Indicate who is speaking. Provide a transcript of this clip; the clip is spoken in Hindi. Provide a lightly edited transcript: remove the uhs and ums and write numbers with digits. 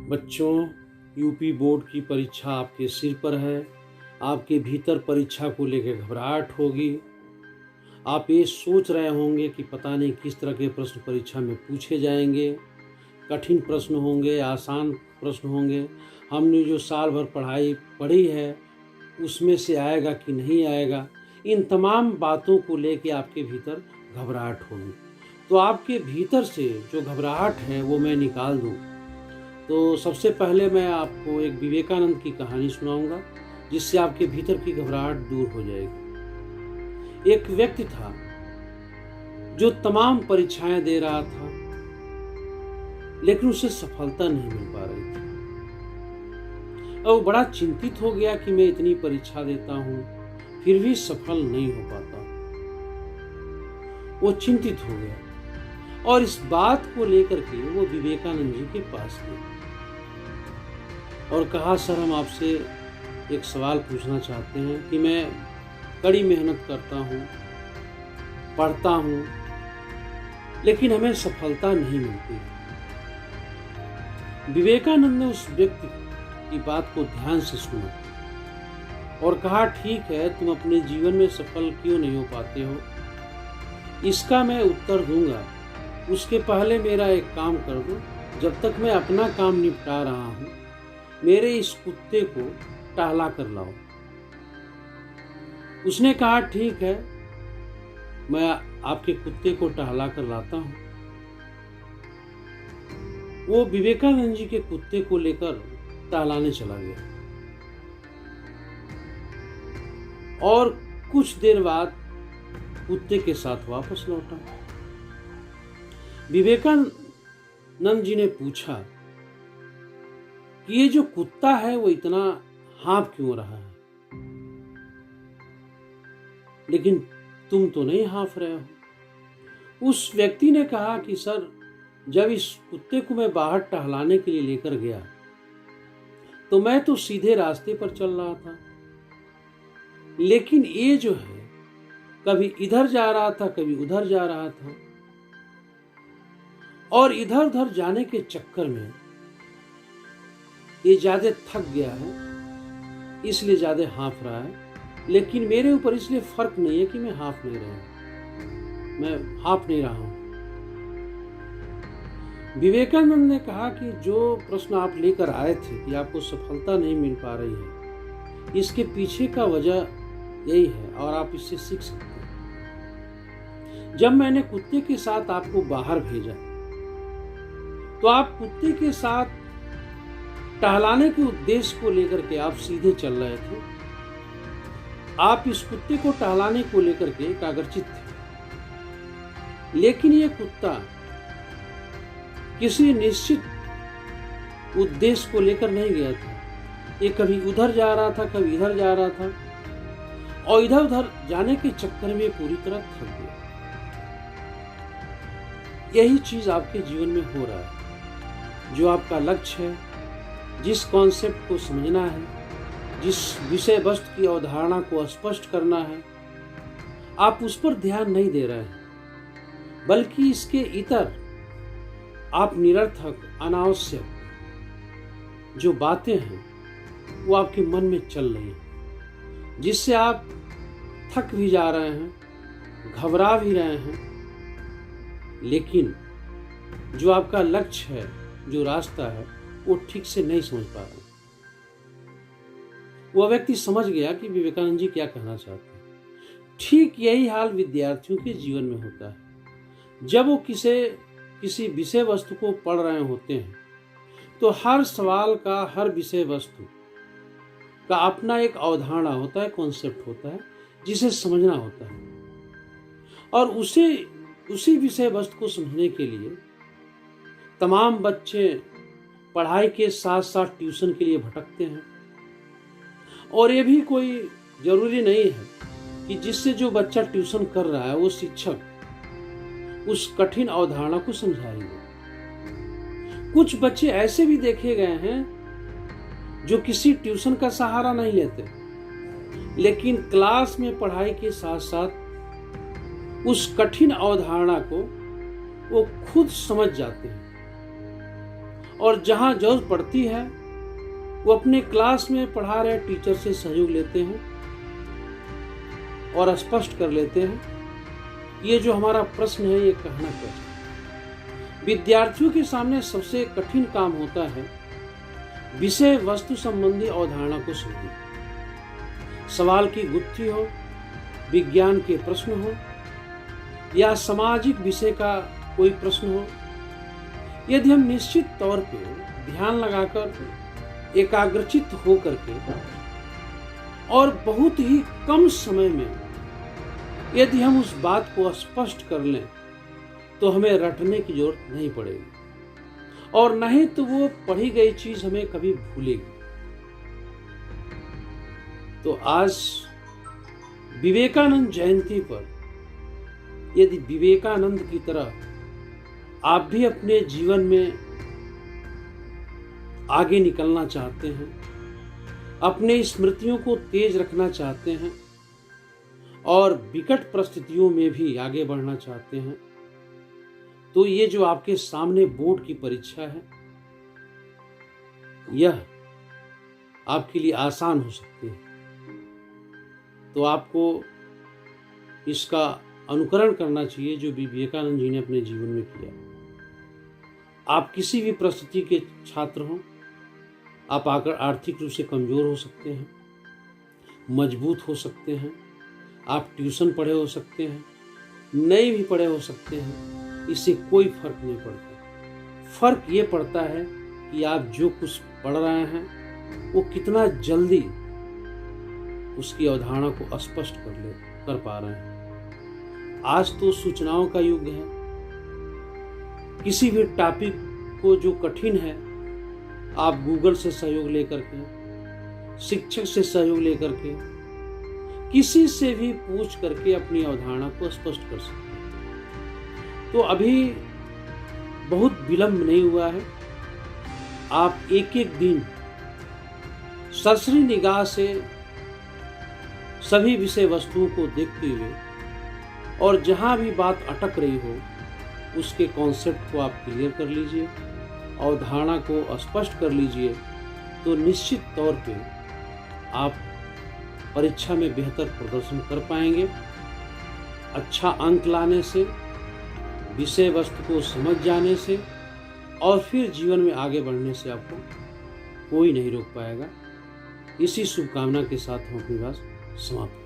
Speaker 1: बच्चों, यूपी बोर्ड की परीक्षा आपके सिर पर है। आपके भीतर परीक्षा को लेकर घबराहट होगी। आप ये सोच रहे होंगे कि पता नहीं किस तरह के प्रश्न परीक्षा में पूछे जाएंगे। कठिन प्रश्न होंगे, आसान प्रश्न होंगे। हमने जो साल भर पढ़ाई पढ़ी है उसमें से आएगा कि नहीं आएगा, इन तमाम बातों को लेके आपके भीतर घबराहट होगी। तो आपके भीतर से जो घबराहट है वो मैं निकाल दूँ, तो सबसे पहले मैं आपको एक विवेकानंद की कहानी सुनाऊंगा, जिससे आपके भीतर की घबराहट दूर हो जाएगी। एक व्यक्ति था जो तमाम परीक्षाएं दे रहा था, लेकिन उसे सफलता नहीं मिल पा रही थी। और वो बड़ा चिंतित हो गया कि मैं इतनी परीक्षा देता हूं, फिर भी सफल नहीं हो पाता। वो चिंतित हो गया और इस बात को लेकर के वो विवेकानंद जी के पास गया और कहा, सर हम आपसे एक सवाल पूछना चाहते हैं कि मैं कड़ी मेहनत करता हूँ, पढ़ता हूँ, लेकिन हमें सफलता नहीं मिलती। विवेकानंद ने उस व्यक्ति की बात को ध्यान से सुना और कहा, ठीक है, तुम अपने जीवन में सफल क्यों नहीं हो पाते हो, इसका मैं उत्तर दूंगा। उसके पहले मेरा एक काम कर दो। जब तक मैं अपना काम निपटा रहा हूँ, मेरे इस कुत्ते को टहला कर लाओ। उसने कहा, ठीक है, मैं आपके कुत्ते को टहला कर लाता हूं। वो विवेकानंद जी के कुत्ते को लेकर टहलाने चला गया और कुछ देर बाद कुत्ते के साथ वापस लौटा। विवेकानंद जी ने पूछा कि ये जो कुत्ता है वो इतना हाँफ क्यों रहा है, लेकिन तुम तो नहीं हाँफ रहे हो। उस व्यक्ति ने कहा कि सर, जब इस कुत्ते को मैं बाहर टहलाने के लिए लेकर गया तो मैं तो सीधे रास्ते पर चल रहा था, लेकिन ये जो है कभी इधर जा रहा था, कभी उधर जा रहा था, और इधर उधर जाने के चक्कर में ये ज्यादा थक गया है, इसलिए ज्यादा हाँफ रहा है। लेकिन मेरे ऊपर इसलिए फर्क नहीं है कि मैं हाँफ नहीं रहा हूं। विवेकानंद ने कहा कि जो प्रश्न आप लेकर आए थे कि आपको सफलता नहीं मिल पा रही है, इसके पीछे का वजह यही है और आप इससे सीख सकते हैं। जब मैंने कुत्ते के साथ आपको बाहर भेजा तो आप कुत्ते के साथ टहलाने के उद्देश्य को लेकर के आप सीधे चल रहे थे। आप इस कुत्ते को टहलाने को लेकर के एकाग्रचित थे, लेकिन ये कुत्ता किसी निश्चित उद्देश्य को लेकर नहीं गया था। ये कभी उधर जा रहा था, कभी इधर जा रहा था, और इधर उधर जाने के चक्कर में पूरी तरह थक गया। यही चीज आपके जीवन में हो रहा है। जो आपका लक्ष्य है, जिस कॉन्सेप्ट को समझना है, जिस विषय वस्तु की अवधारणा को स्पष्ट करना है, आप उस पर ध्यान नहीं दे रहे हैं, बल्कि इसके इतर आप निरर्थक, अनावश्यक जो बातें हैं वो आपके मन में चल रही हैं, जिससे आप थक भी जा रहे हैं, घबरा भी रहे हैं, लेकिन जो आपका लक्ष्य है, जो रास्ता है, वो ठीक से नहीं समझ पा रहे। वह व्यक्ति समझ गया कि विवेकानंद जी क्या कहना चाहते हैं। ठीक यही हाल विद्यार्थियों के जीवन में होता है। जब वो किसी विषय वस्तु को पढ़ रहे होते हैं तो हर सवाल का, हर विषय वस्तु का अपना एक अवधारणा होता है, कॉन्सेप्ट होता है, जिसे समझना होता है। और उसी विषय वस्तु को समझने के लिए तमाम बच्चे पढ़ाई के साथ साथ ट्यूशन के लिए भटकते हैं। और ये भी कोई जरूरी नहीं है कि जिससे जो बच्चा ट्यूशन कर रहा है वो शिक्षक उस कठिन अवधारणा को समझाएंगे। कुछ बच्चे ऐसे भी देखे गए हैं जो किसी ट्यूशन का सहारा नहीं लेते, लेकिन क्लास में पढ़ाई के साथ साथ उस कठिन अवधारणा को वो खुद समझ जाते हैं और जहाँ जरूरत पड़ती है वो अपने क्लास में पढ़ा रहे टीचर से सहयोग लेते हैं और स्पष्ट कर लेते हैं ये जो हमारा प्रश्न है ये कहना क्या है। विद्यार्थियों के सामने सबसे कठिन काम होता है विषय वस्तु संबंधी अवधारणा को समझना। सवाल की गुत्थी हो, विज्ञान के प्रश्न हो या सामाजिक विषय का कोई प्रश्न हो, यदि हम निश्चित तौर पे ध्यान लगाकर एकाग्रचित्त होकर के और बहुत ही कम समय में यदि हम उस बात को स्पष्ट कर लें तो हमें रटने की जरूरत नहीं पड़ेगी और नहीं तो वो पढ़ी गई चीज हमें कभी भूलेगी। तो आज विवेकानंद जयंती पर यदि विवेकानंद की तरह आप भी अपने जीवन में आगे निकलना चाहते हैं, अपने स्मृतियों को तेज रखना चाहते हैं और विकट परिस्थितियों में भी आगे बढ़ना चाहते हैं, तो ये जो आपके सामने बोर्ड की परीक्षा है यह आपके लिए आसान हो सकती है। तो आपको इसका अनुकरण करना चाहिए जो विवेकानंद जी ने अपने जीवन में किया। आप किसी भी परिस्थिति के छात्र हों, आप आकर आर्थिक रूप से कमजोर हो सकते हैं, मजबूत हो सकते हैं, आप ट्यूशन पढ़े हो सकते हैं, नहीं भी पढ़े हो सकते हैं, इससे कोई फर्क नहीं पड़ता। फर्क ये पड़ता है कि आप जो कुछ पढ़ रहे हैं वो कितना जल्दी उसकी अवधारणा को स्पष्ट कर पा रहे हैं। आज तो सूचनाओं का युग है। किसी भी टॉपिक को जो कठिन है आप गूगल से सहयोग लेकर के, शिक्षक से सहयोग लेकर के, किसी से भी पूछ करके अपनी अवधारणा को स्पष्ट कर सकते हैं। तो अभी बहुत विलंब नहीं हुआ है। आप एक एक दिन सरसरी निगाह से सभी विषय वस्तुओं को देखते हुए और जहां भी बात अटक रही हो उसके कॉन्सेप्ट को आप क्लियर कर लीजिए, अवधारणा को स्पष्ट कर लीजिए, तो निश्चित तौर पे आप परीक्षा में बेहतर प्रदर्शन कर पाएंगे। अच्छा अंक लाने से, विषय वस्तु को समझ जाने से और फिर जीवन में आगे बढ़ने से आपको कोई नहीं रोक पाएगा। इसी शुभकामना के साथ हम अपनी बात समाप्त